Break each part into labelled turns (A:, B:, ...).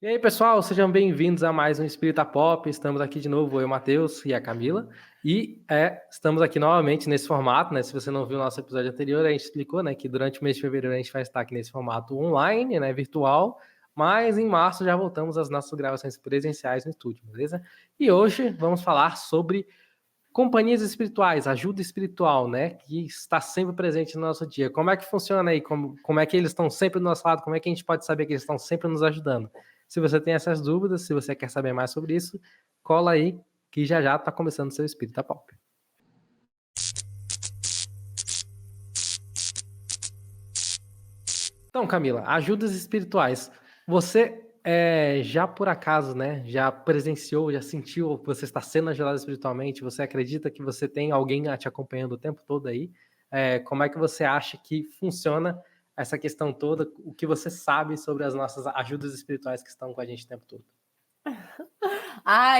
A: E aí, pessoal, sejam bem-vindos a mais um Espírita Pop. Estamos aqui de novo, eu, Matheus e a Camila. Estamos aqui novamente nesse formato, né? Se você não viu o nosso episódio anterior, a gente explicou, né, que durante o mês de fevereiro a gente vai estar aqui nesse formato online, né, virtual, mas em março já voltamos às nossas gravações presenciais no estúdio, beleza? E hoje vamos falar sobre companhias espirituais, ajuda espiritual, né? Que está sempre presente no nosso dia. Como é que funciona aí? Como é que eles estão sempre do nosso lado? Como é que a gente pode saber que eles estão sempre nos ajudando? Se você tem essas dúvidas, se você quer saber mais sobre isso, cola aí que já já está começando o seu Espírita Pop. Então, Camila, ajudas espirituais. Você já por acaso, né? Já presenciou, já sentiu que você está sendo ajudado espiritualmente? Você acredita que você tem alguém te acompanhando o tempo todo aí? Como é que você acha que funciona essa questão toda? O que você sabe sobre as nossas ajudas espirituais que estão com a gente o tempo todo?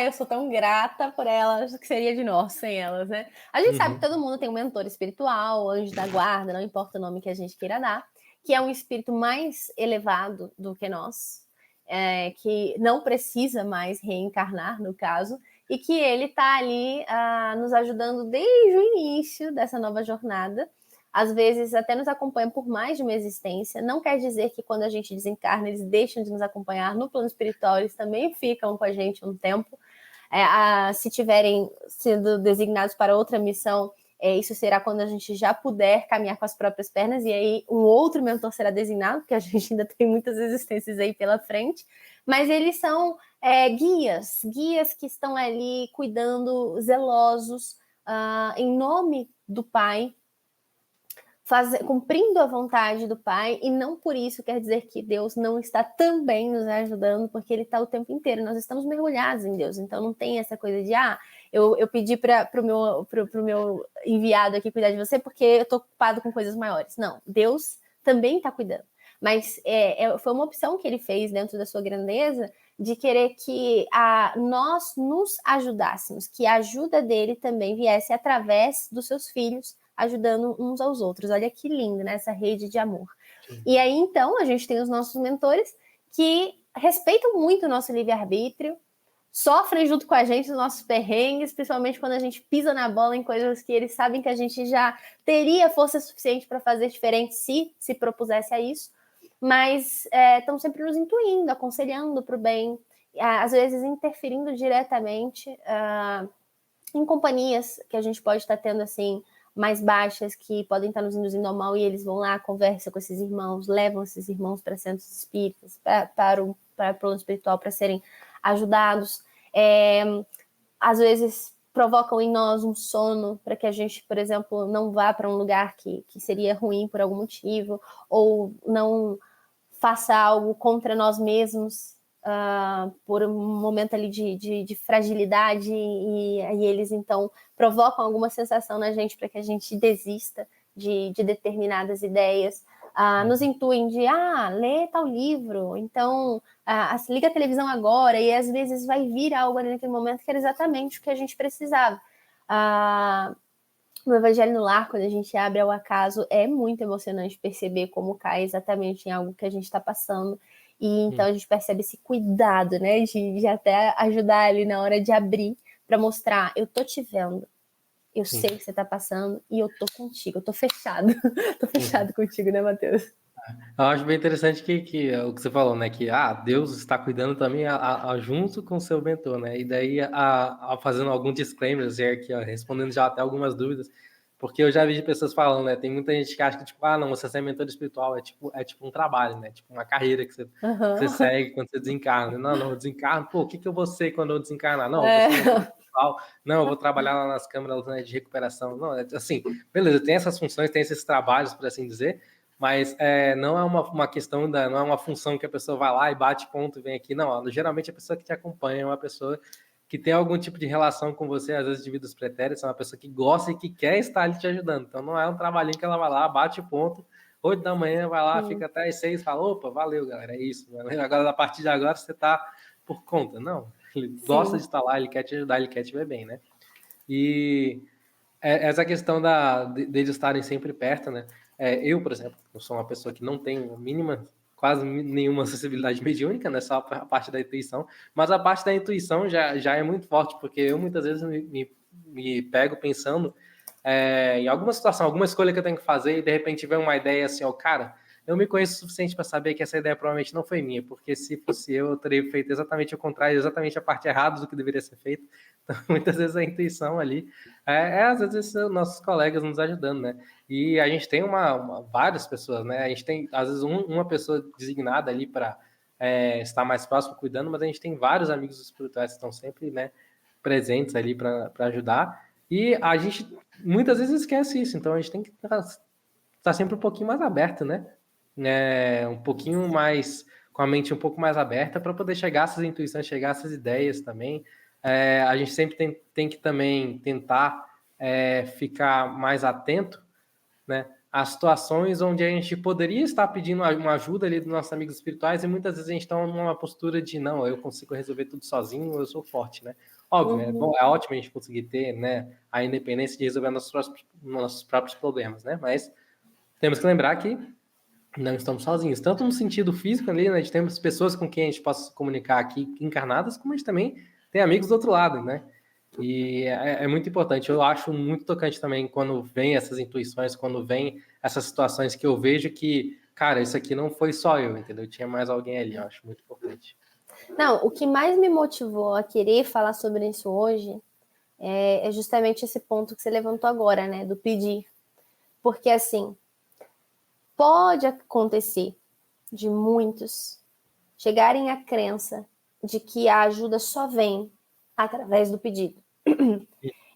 B: Eu sou tão grata por elas, que seria de nós sem elas, né? A gente sabe que
A: Uhum.
B: todo mundo tem um mentor espiritual, anjo da guarda, não importa o nome que a gente queira dar, que é um espírito mais elevado do que nós, que não precisa mais reencarnar, no caso, e que ele está ali nos ajudando desde o início dessa nova jornada. Às vezes até nos acompanha por mais de uma existência. Não quer dizer que quando a gente desencarna, eles deixam de nos acompanhar no plano espiritual, eles também ficam com a gente um tempo. Se tiverem sido designados para outra missão, isso será quando a gente já puder caminhar com as próprias pernas, e aí um outro mentor será designado, porque a gente ainda tem muitas existências aí pela frente, mas eles são guias que estão ali cuidando, zelosos, em nome do Pai, cumprindo a vontade do Pai, e não por isso quer dizer que Deus não está também nos ajudando, porque Ele está o tempo inteiro, nós estamos mergulhados em Deus, então não tem essa coisa de, eu pedi para o meu enviado aqui cuidar de você porque eu estou ocupado com coisas maiores. Não, Deus também está cuidando, mas foi uma opção que Ele fez dentro da sua grandeza, de querer que nós nos ajudássemos, que a ajuda dele também viesse através dos seus filhos, ajudando uns aos outros. Olha que lindo, né? Essa rede de amor.
A: Sim.
B: E aí, então, a gente tem os nossos mentores que respeitam muito o nosso livre-arbítrio, sofrem junto com a gente os nossos perrengues, principalmente quando a gente pisa na bola em coisas que eles sabem que a gente já teria força suficiente para fazer diferente se propusesse a isso, mas estão sempre nos intuindo, aconselhando para o bem, às vezes interferindo diretamente em companhias que a gente pode estar tendo assim mais baixas, que podem estar nos induzindo ao mal, e eles vão lá, conversam com esses irmãos, levam esses irmãos para centros espíritas, para o plano espiritual, para serem ajudados. Às vezes provocam em nós um sono para que a gente, por exemplo, não vá para um lugar que seria ruim por algum motivo, ou não faça algo contra nós mesmos, por um momento ali de fragilidade, e eles então provocam alguma sensação na gente para que a gente desista de determinadas ideias, nos intuem de lê tal livro, então liga a televisão agora, e às vezes vai vir algo ali naquele momento que era exatamente o que a gente precisava. No Evangelho no Lar, quando a gente abre ao acaso, é muito emocionante perceber como cai exatamente em algo que a gente está passando. E então a gente percebe esse cuidado, né, de até ajudar ali na hora de abrir, para mostrar, eu tô te vendo, eu
A: Sim.
B: sei o que você tá passando, e eu tô contigo, eu tô fechado. Tô
A: Uhum.
B: fechado contigo, né, Matheus?
A: Eu acho bem interessante que é o que você falou, né? Que Deus está cuidando também junto com o seu mentor, né? E daí, fazendo algum disclaimer, aqui, respondendo já até algumas dúvidas, porque eu já vi de pessoas falando, né? Tem muita gente que acha que, tipo, não, você ser mentor espiritual é tipo um trabalho, né? Tipo uma carreira que você
B: Uhum.
A: segue quando você desencarna. Não, não, eu desencarno, pô, o que eu vou ser quando eu desencarnar? Não, eu vou ser mentor
B: É.
A: espiritual, não, eu vou trabalhar lá nas câmaras, né, de recuperação. Não, assim, beleza, tem essas funções, tem esses trabalhos, por assim dizer, mas não é uma questão não é uma função que a pessoa vai lá e bate ponto e vem aqui. Não, geralmente a pessoa que te acompanha é uma pessoa que tem algum tipo de relação com você, às vezes de vidas pretéritas, é uma pessoa que gosta e que quer estar ali te ajudando. Então não é um trabalhinho que ela vai lá, bate ponto, 8 da manhã, vai lá,
B: Sim,
A: fica até as 6, fala, opa, valeu, galera, é isso. Agora, a partir de agora, você tá por conta. Não, ele gosta de
B: sim.
A: estar lá, ele quer te ajudar, ele quer te ver bem, né? E essa questão deles estarem sempre perto, né? Eu, por exemplo, eu sou uma pessoa que não tenho a mínima quase nenhuma acessibilidade mediúnica, né? Só a parte da intuição. Mas a parte da intuição já é muito forte, porque eu muitas vezes me pego pensando em alguma situação, alguma escolha que eu tenho que fazer e de repente vem uma ideia assim, ó, cara, eu me conheço o suficiente para saber que essa ideia provavelmente não foi minha, porque se fosse eu teria feito exatamente o contrário, exatamente a parte errada do que deveria ser feito. Então, muitas vezes a intuição ali às vezes nossos colegas nos ajudando, né? E a gente tem várias pessoas, né? A gente tem às vezes uma pessoa designada ali para estar mais próximo cuidando, mas a gente tem vários amigos espirituais que estão sempre, né, presentes ali para ajudar. E a gente muitas vezes esquece isso, então a gente tem que estar sempre um pouquinho mais aberto, né? Um pouquinho mais, com a mente um pouco mais aberta para poder chegar a essas intuições, chegar a essas ideias também. A gente sempre tem que também tentar ficar mais atento, né, a situações onde a gente poderia estar pedindo uma ajuda ali dos nossos amigos espirituais e muitas vezes a gente está numa postura de não, eu consigo resolver tudo sozinho, eu sou forte, né? Óbvio, né? Bom, é ótimo a gente conseguir ter, né, a independência de resolver nossos próprios problemas, né? Mas temos que lembrar que não estamos sozinhos, tanto no sentido físico ali, né, de termos pessoas com quem a gente possa se comunicar aqui encarnadas, como a gente também tem amigos do outro lado, né? E é muito importante. Eu acho muito tocante também quando vem essas intuições, quando vem essas situações que eu vejo que, cara, isso aqui não foi só eu, entendeu? Tinha mais alguém ali, eu acho muito importante.
B: Não, o que mais me motivou a querer falar sobre isso hoje é justamente esse ponto que você levantou agora, né, do pedir. Porque, assim, pode acontecer de muitos chegarem à crença de que a ajuda só vem através do pedido.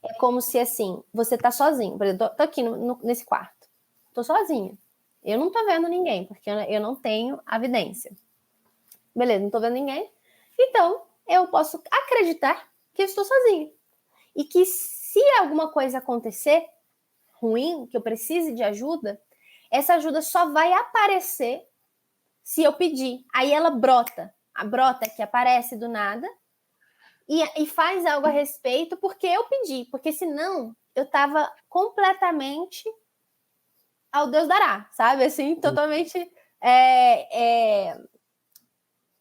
B: É como se, assim, você tá sozinho. Por exemplo, tô aqui nesse quarto. Tô sozinha. Eu não tô vendo ninguém, porque eu não tenho evidência. Beleza, não tô vendo ninguém. Então, eu posso acreditar que eu estou sozinha. E que se alguma coisa acontecer ruim, que eu precise de ajuda, essa ajuda só vai aparecer se eu pedir. Aí ela brota. A brota que aparece do nada e faz algo a respeito porque eu pedi. Porque senão eu tava completamente ao Deus dará, sabe? Assim, totalmente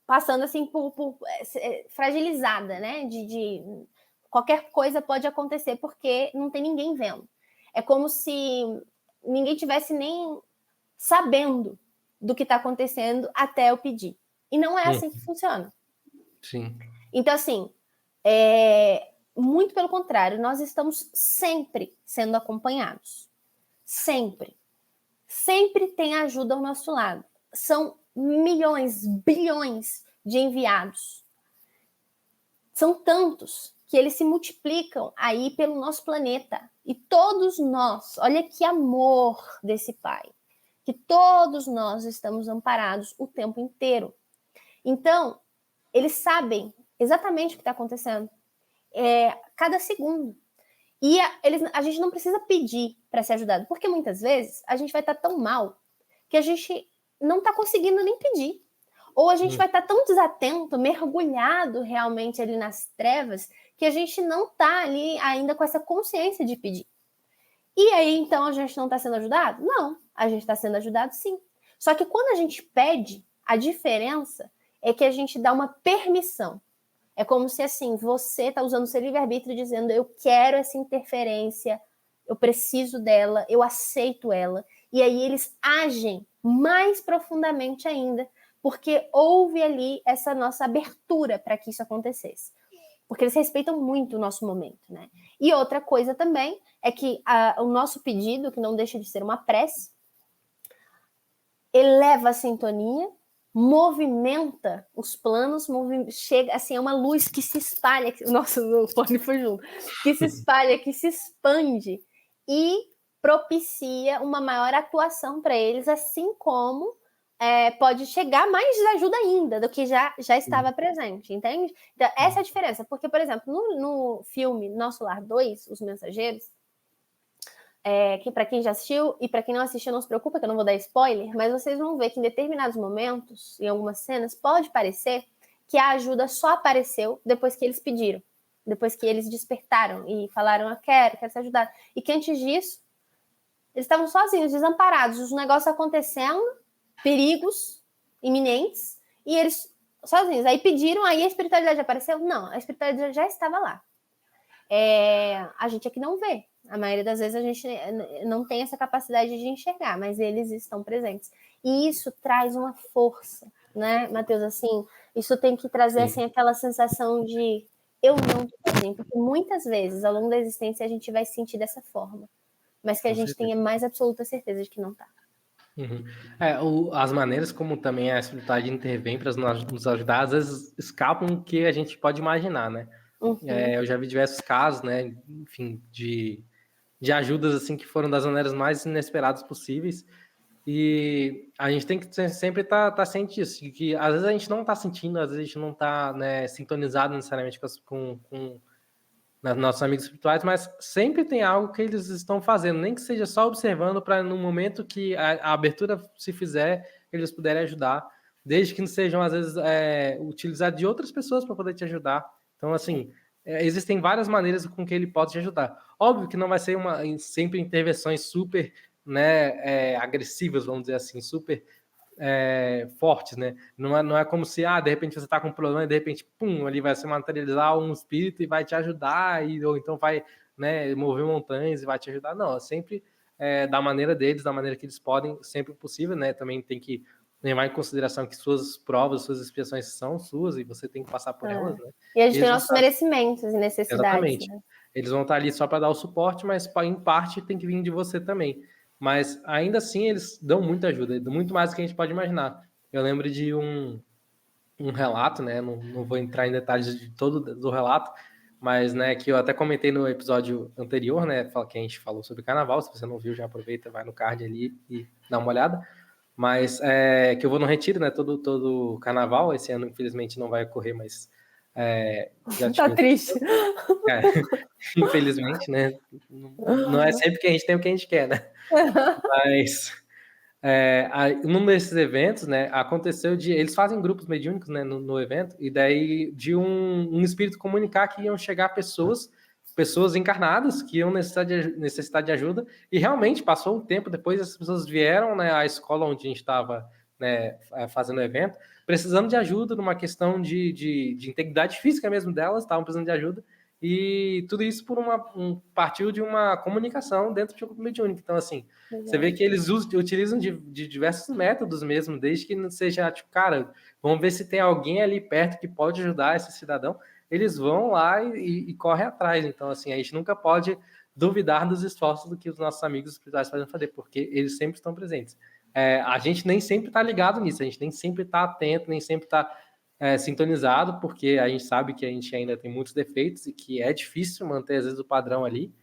B: passando assim por fragilizada, né? De qualquer coisa pode acontecer porque não tem ninguém vendo. É como se ninguém tivesse nem sabendo do que está acontecendo até eu pedir. E não é assim que funciona.
A: Sim.
B: Então, assim, muito pelo contrário, nós estamos sempre sendo acompanhados. Sempre. Sempre tem ajuda ao nosso lado. São milhões, bilhões de enviados. São tantos que eles se multiplicam aí pelo nosso planeta. E todos nós, olha que amor desse Pai, que todos nós estamos amparados o tempo inteiro. Então, eles sabem exatamente o que está acontecendo cada segundo. E a gente não precisa pedir para ser ajudado, porque muitas vezes a gente vai estar tão mal que a gente não está conseguindo nem pedir. Ou a gente vai estar tão desatento, mergulhado realmente ali nas trevas, que a gente não está ali ainda com essa consciência de pedir. E aí, então, a gente não está sendo ajudado? Não, a gente está sendo ajudado sim. Só que quando a gente pede, a diferença é que a gente dá uma permissão. É como se, assim, você está usando o seu livre-arbítrio dizendo eu quero essa interferência, eu preciso dela, eu aceito ela. E aí eles agem mais profundamente ainda, porque houve ali essa nossa abertura para que isso acontecesse. Porque eles respeitam muito o nosso momento, né? E outra coisa também é que o nosso pedido, que não deixa de ser uma prece, eleva a sintonia, movimenta os planos, chega assim, é uma luz que se espalha, nossa, o fone foi junto, que se espalha, que se expande e propicia uma maior atuação para eles, assim como pode chegar mais ajuda ainda do que já estava presente, entende? Então, essa é a diferença, porque, por exemplo, no filme Nosso Lar 2, Os Mensageiros, que para quem já assistiu e para quem não assistiu, não se preocupa que eu não vou dar spoiler, mas vocês vão ver que em determinados momentos, em algumas cenas, pode parecer que a ajuda só apareceu depois que eles pediram, depois que eles despertaram e falaram, eu quero ser ajudado. E que antes disso, eles estavam sozinhos, desamparados, os negócios acontecendo, perigos, iminentes, e eles sozinhos. Aí pediram, aí a espiritualidade apareceu? Não, a espiritualidade já estava lá. A gente é que não vê. A maioria das vezes a gente não tem essa capacidade de enxergar, mas eles estão presentes. E isso traz uma força, né, Matheus? Assim, isso tem que trazer assim, aquela sensação de eu não estou sozinho, porque muitas vezes, ao longo da existência, a gente vai se sentir dessa forma, mas que a gente tenha mais absoluta certeza de que não está.
A: As maneiras como também a espiritualidade intervém para nos ajudar, às vezes escapam do que a gente pode imaginar, né? Eu já vi diversos casos, né? Enfim, de ajudas assim que foram das maneiras mais inesperadas possíveis. E a gente tem que sempre tá ciente disso, de que às vezes a gente não está sentindo, às vezes a gente não está, né, sintonizado necessariamente com nossos amigos espirituais, mas sempre tem algo que eles estão fazendo, nem que seja só observando para no momento que a abertura se fizer, eles puderem ajudar, desde que não sejam, às vezes, utilizados de outras pessoas para poder te ajudar. Então, assim, existem várias maneiras com que ele pode te ajudar. Óbvio que não vai ser sempre intervenções super, né, agressivas, vamos dizer assim, super fortes, né? Não é como se, de repente você está com um problema e de repente, pum, ali vai se materializar um espírito e vai te ajudar, ou então vai, né, mover montanhas e vai te ajudar. Não, é sempre da maneira deles, da maneira que eles podem, sempre possível, né? Também tem que levar em consideração que suas provas, suas expiações são suas e você tem que passar por elas, né?
B: E a gente tem nossos merecimentos e necessidades.
A: Exatamente. Né? Eles vão estar ali só para dar o suporte, mas em parte tem que vir de você também. Mas ainda assim eles dão muita ajuda, muito mais do que a gente pode imaginar. Eu lembro de um relato, né? Não vou entrar em detalhes de todo do relato, mas né, que eu até comentei no episódio anterior, né? Que a gente falou sobre carnaval. Se você não viu, já aproveita, vai no card ali e dá uma olhada. Mas que eu vou no retiro, né? Todo carnaval. Esse ano, infelizmente, não vai ocorrer, mas já
B: tá triste.
A: Infelizmente, né? Não é sempre que a gente tem o que a gente quer, né? Mas num desses eventos, né, aconteceu de eles fazem grupos mediúnicos, né, no evento, e daí de um espírito comunicar que iam chegar pessoas encarnadas que iam necessitar de ajuda, e realmente passou um tempo depois, as pessoas vieram, né, à escola onde a gente estava, né, fazendo o evento, precisando de ajuda numa questão de integridade física mesmo delas, estavam precisando de ajuda, e tudo isso por partiu de uma comunicação dentro de um grupo mediúnico. Então, assim, você vê que eles utilizam de diversos métodos mesmo, desde que não seja, tipo, cara, vamos ver se tem alguém ali perto que pode ajudar esse cidadão. Eles vão lá e correm atrás. Então, assim, a gente nunca pode duvidar dos esforços do que os nossos amigos espirituais podem fazer, porque eles sempre estão presentes. A gente nem sempre está ligado nisso, a gente nem sempre está atento, nem sempre está sintonizado, porque a gente sabe que a gente ainda tem muitos defeitos e que é difícil manter, às vezes, o padrão ali.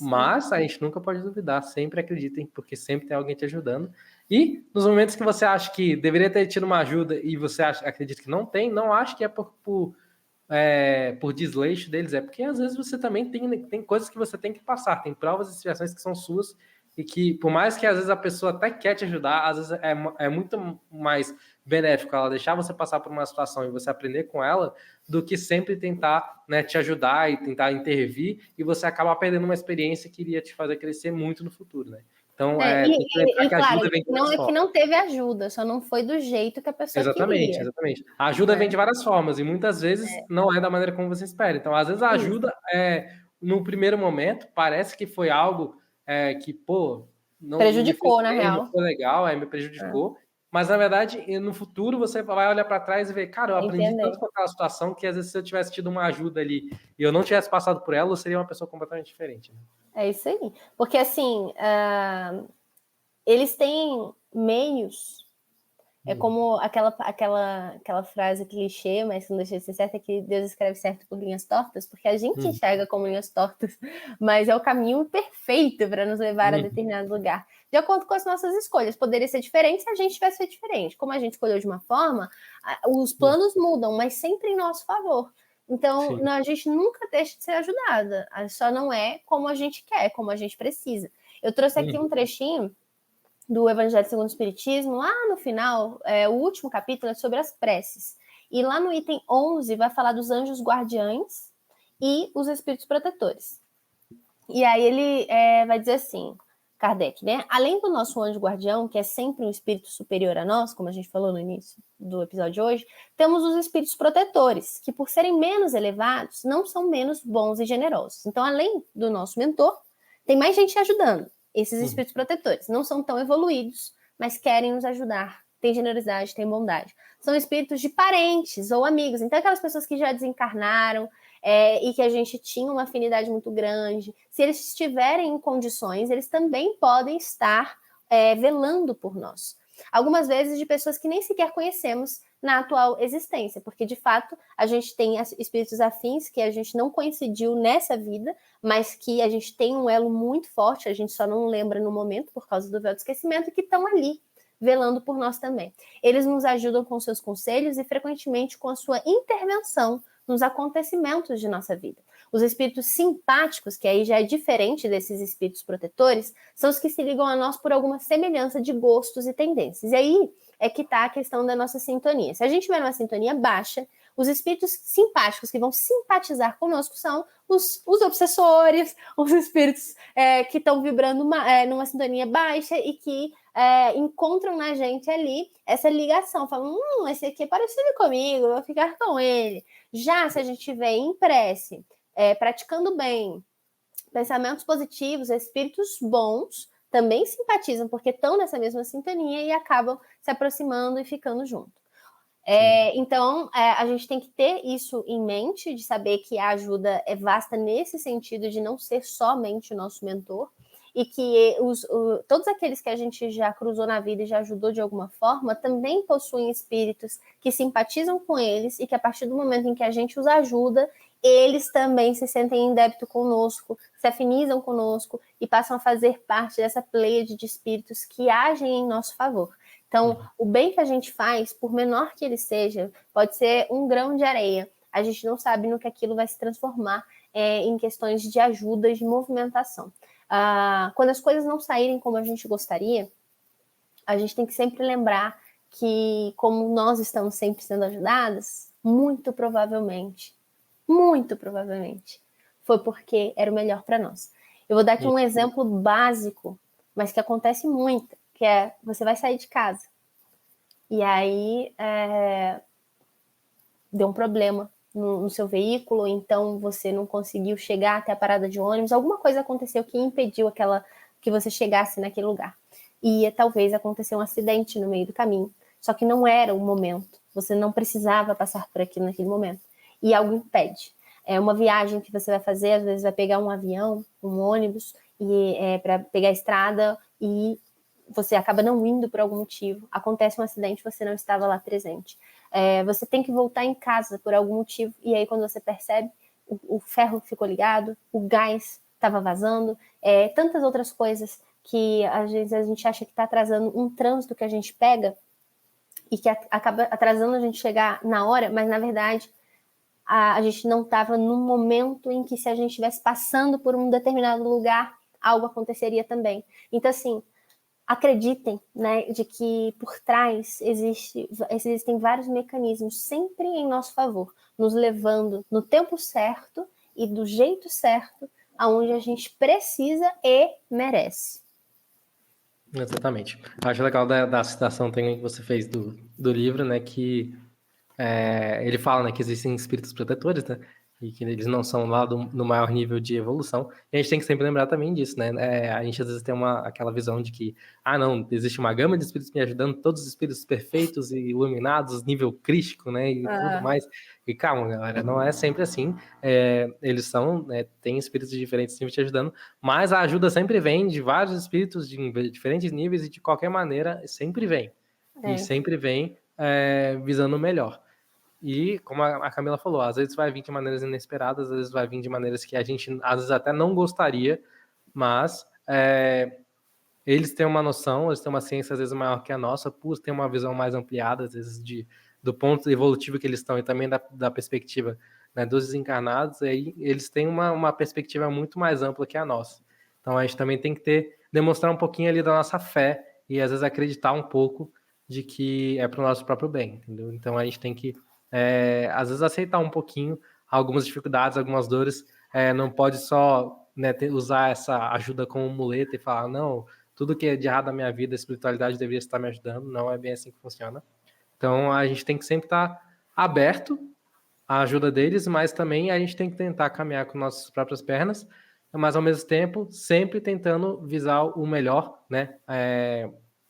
A: Mas a gente nunca pode duvidar, sempre acreditem, porque sempre tem alguém te ajudando. E nos momentos que você acha que deveria ter tido uma ajuda e você acredita que não tem, não acho que é por desleixo deles, é porque às vezes você também tem coisas que você tem que passar, tem provas e situações que são suas e que, por mais que às vezes a pessoa até quer te ajudar, às vezes é muito mais benéfico ela deixar você passar por uma situação e você aprender com ela, do que sempre tentar, né, te ajudar e tentar intervir, e você acaba perdendo uma experiência que iria te fazer crescer muito no futuro, né? Então, tem que lembrar que a ajuda vem de
B: várias formas. Que não teve ajuda, só não foi do jeito que a pessoa queria.
A: Exatamente. A ajuda vem de várias formas, e muitas vezes não é da maneira como você espera. Então, às vezes a ajuda, no primeiro momento, parece que foi algo que, pô, não
B: prejudicou,
A: me
B: na real.
A: Não foi legal, me prejudicou. Mas, na verdade, no futuro, você vai olhar para trás e ver, cara, eu aprendi tanto com aquela situação que, às vezes, se eu tivesse tido uma ajuda ali e eu não tivesse passado por ela, eu seria uma pessoa completamente diferente. Né?
B: É isso aí. Porque, assim, eles têm meios. É como aquela frase clichê, mas que não deixa de ser certa, é que Deus escreve certo por linhas tortas, porque a gente enxerga como linhas tortas, mas é o caminho perfeito para nos levar a determinado lugar. De acordo com as nossas escolhas. Poderia ser diferente se a gente tivesse feito diferente. Como a gente escolheu de uma forma, os planos mudam, mas sempre em nosso favor. Então, a gente nunca deixa de ser ajudada. Só não é como a gente quer, como a gente precisa. Eu trouxe aqui um trechinho do Evangelho segundo o Espiritismo, lá no final, o último capítulo é sobre as preces. E lá no item 11 vai falar dos anjos guardiães e os espíritos protetores. E aí ele vai dizer assim, Kardec, né? Além do nosso anjo guardião, que é sempre um espírito superior a nós, como a gente falou no início do episódio de hoje, temos os espíritos protetores, que por serem menos elevados, não são menos bons e generosos. Então, além do nosso mentor, tem mais gente ajudando. Esses espíritos protetores não são tão evoluídos, mas querem nos ajudar. Tem generosidade, tem bondade. São espíritos de parentes ou amigos. Então, aquelas pessoas que já desencarnaram, e que a gente tinha uma afinidade muito grande, se eles estiverem em condições, eles também podem estar velando por nós. Algumas vezes de pessoas que nem sequer conhecemos na atual existência, porque de fato a gente tem espíritos afins que a gente não coincidiu nessa vida, mas que a gente tem um elo muito forte, a gente só não lembra no momento por causa do véu do esquecimento, que estão ali velando por nós também. Eles nos ajudam com seus conselhos e frequentemente com a sua intervenção nos acontecimentos de nossa vida. Os espíritos simpáticos, que aí já é diferente desses espíritos protetores, são os que se ligam a nós por alguma semelhança de gostos e tendências. E aí é que está a questão da nossa sintonia. Se a gente tiver uma sintonia baixa, os espíritos simpáticos que vão simpatizar conosco são os obsessores, os espíritos que estão vibrando numa sintonia baixa e que encontram na gente ali essa ligação, falam, esse aqui é parecido comigo, eu vou ficar com ele. Já se a gente tiver em prece, praticando bem, pensamentos positivos, espíritos bons também simpatizam, porque estão nessa mesma sintonia e acabam se aproximando e ficando junto. Então, a gente tem que ter isso em mente, de saber que a ajuda é vasta nesse sentido de não ser somente o nosso mentor, e que todos aqueles que a gente já cruzou na vida e já ajudou de alguma forma, também possuem espíritos que simpatizam com eles e que a partir do momento em que a gente os ajuda, eles também se sentem em débito conosco, se afinizam conosco e passam a fazer parte dessa pleiade de espíritos que agem em nosso favor. Então, o bem que a gente faz, por menor que ele seja, pode ser um grão de areia. A gente não sabe no que aquilo vai se transformar em questões de ajuda, de movimentação. Quando as coisas não saírem como a gente gostaria, a gente tem que sempre lembrar que, como nós estamos sempre sendo ajudadas, muito provavelmente, foi porque era o melhor para nós. Eu vou dar aqui um exemplo básico, mas que acontece muito, que é, você vai sair de casa, e aí deu um problema no seu veículo, então você não conseguiu chegar até a parada de ônibus, alguma coisa aconteceu que impediu que você chegasse naquele lugar. E talvez aconteceu um acidente no meio do caminho, só que não era o momento, você não precisava passar por aquilo naquele momento, e algo impede. É uma viagem que você vai fazer, às vezes vai pegar um avião, um ônibus, para pegar a estrada, e você acaba não indo por algum motivo, acontece um acidente, você não estava lá presente. Você tem que voltar em casa por algum motivo, e aí quando você percebe, o ferro ficou ligado, o gás estava vazando, tantas outras coisas que às vezes a gente acha que está atrasando um trânsito que a gente pega e que acaba atrasando a gente chegar na hora, mas na verdade a gente não estava num momento em que, se a gente estivesse passando por um determinado lugar, algo aconteceria também. Então, assim, acreditem, né, de que por trás existem vários mecanismos sempre em nosso favor, nos levando no tempo certo e do jeito certo, aonde a gente precisa e merece.
A: Exatamente. Acho legal da citação também que você fez do livro, né, que ele fala, né, que existem espíritos protetores, né, e que eles não são lá no maior nível de evolução. E a gente tem que sempre lembrar também disso, né? A gente às vezes tem aquela visão de que, não, existe uma gama de espíritos me ajudando, todos os espíritos perfeitos e iluminados, nível crístico, né, e tudo mais. E calma, galera, não é sempre assim. Eles são, tem espíritos de diferentes níveis te ajudando, mas a ajuda sempre vem de vários espíritos de diferentes níveis e de qualquer maneira sempre vem. E sempre vem visando o melhor. E, como a Camila falou, às vezes vai vir de maneiras inesperadas, às vezes vai vir de maneiras que a gente, às vezes, até não gostaria, mas eles têm uma noção, eles têm uma ciência, às vezes, maior que a nossa, por ter uma visão mais ampliada, às vezes, do ponto evolutivo que eles estão e também da perspectiva, né, dos desencarnados, aí eles têm uma perspectiva muito mais ampla que a nossa. Então, a gente também tem que demonstrar um pouquinho ali da nossa fé e, às vezes, acreditar um pouco de que é para o nosso próprio bem, entendeu? Então, a gente tem que às vezes aceitar um pouquinho algumas dificuldades, algumas dores, não pode só né, usar essa ajuda como muleta e falar, não, tudo que é de errado na minha vida, a espiritualidade deveria estar me ajudando, não é bem assim que funciona. Então, a gente tem que sempre estar aberto à ajuda deles, mas também a gente tem que tentar caminhar com nossas próprias pernas, mas ao mesmo tempo, sempre tentando visar o melhor, né,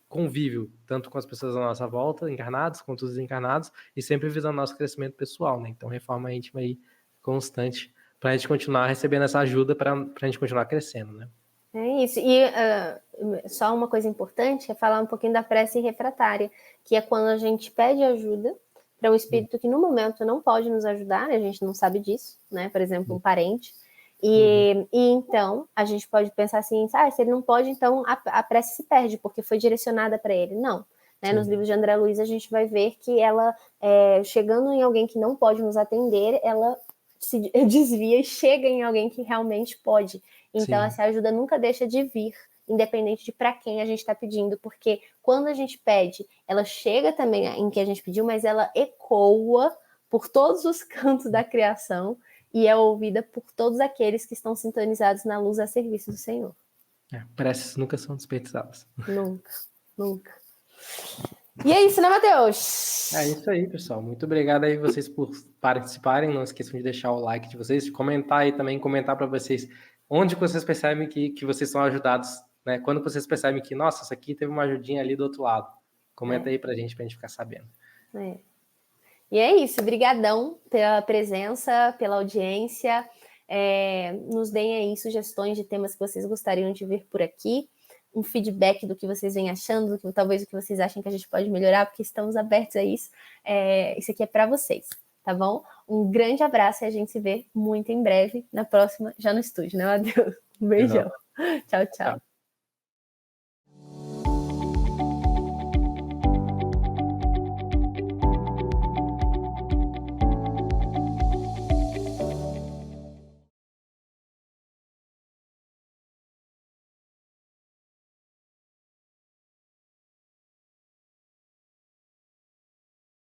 A: convívio, tanto com as pessoas à nossa volta, encarnados, quanto os desencarnados, e sempre visando nosso crescimento pessoal, né? Então, reforma íntima aí constante, para a gente continuar recebendo essa ajuda, para a gente continuar crescendo, né?
B: É isso. E só uma coisa importante é falar um pouquinho da prece refratária, que é quando a gente pede ajuda para um espírito que no momento não pode nos ajudar, a gente não sabe disso, né? Por exemplo, um parente. E então a gente pode pensar assim, se ele não pode, então a prece se perde, porque foi direcionada para ele. Não. Né? Nos livros de André Luiz a gente vai ver que ela, chegando em alguém que não pode nos atender, ela se desvia e chega em alguém que realmente pode. Então, essa ajuda nunca deixa de vir, independente de para quem a gente está pedindo, porque quando a gente pede, ela chega também em que a gente pediu, mas ela ecoa por todos os cantos da criação e é ouvida por todos aqueles que estão sintonizados na luz a serviço do Senhor.
A: Preces nunca são desperdiçadas.
B: Nunca, nunca. E é isso, né, Matheus?
A: É isso aí, pessoal. Muito obrigado aí vocês por participarem. Não esqueçam de deixar o like de vocês, de comentar aí também, comentar para vocês onde vocês percebem que vocês são ajudados, né? Quando vocês percebem que, nossa, isso aqui teve uma ajudinha ali do outro lado. Comenta aí pra gente ficar sabendo.
B: E é isso. Brigadão pela presença, pela audiência. Nos deem aí sugestões de temas que vocês gostariam de ver por aqui. Um feedback do que vocês vêm achando, talvez o que vocês acham que a gente pode melhorar, porque estamos abertos a isso. Isso aqui é para vocês, tá bom? Um grande abraço e a gente se vê muito em breve, na próxima, já no estúdio, né, Matheus? Um beijão. Tchau, tchau.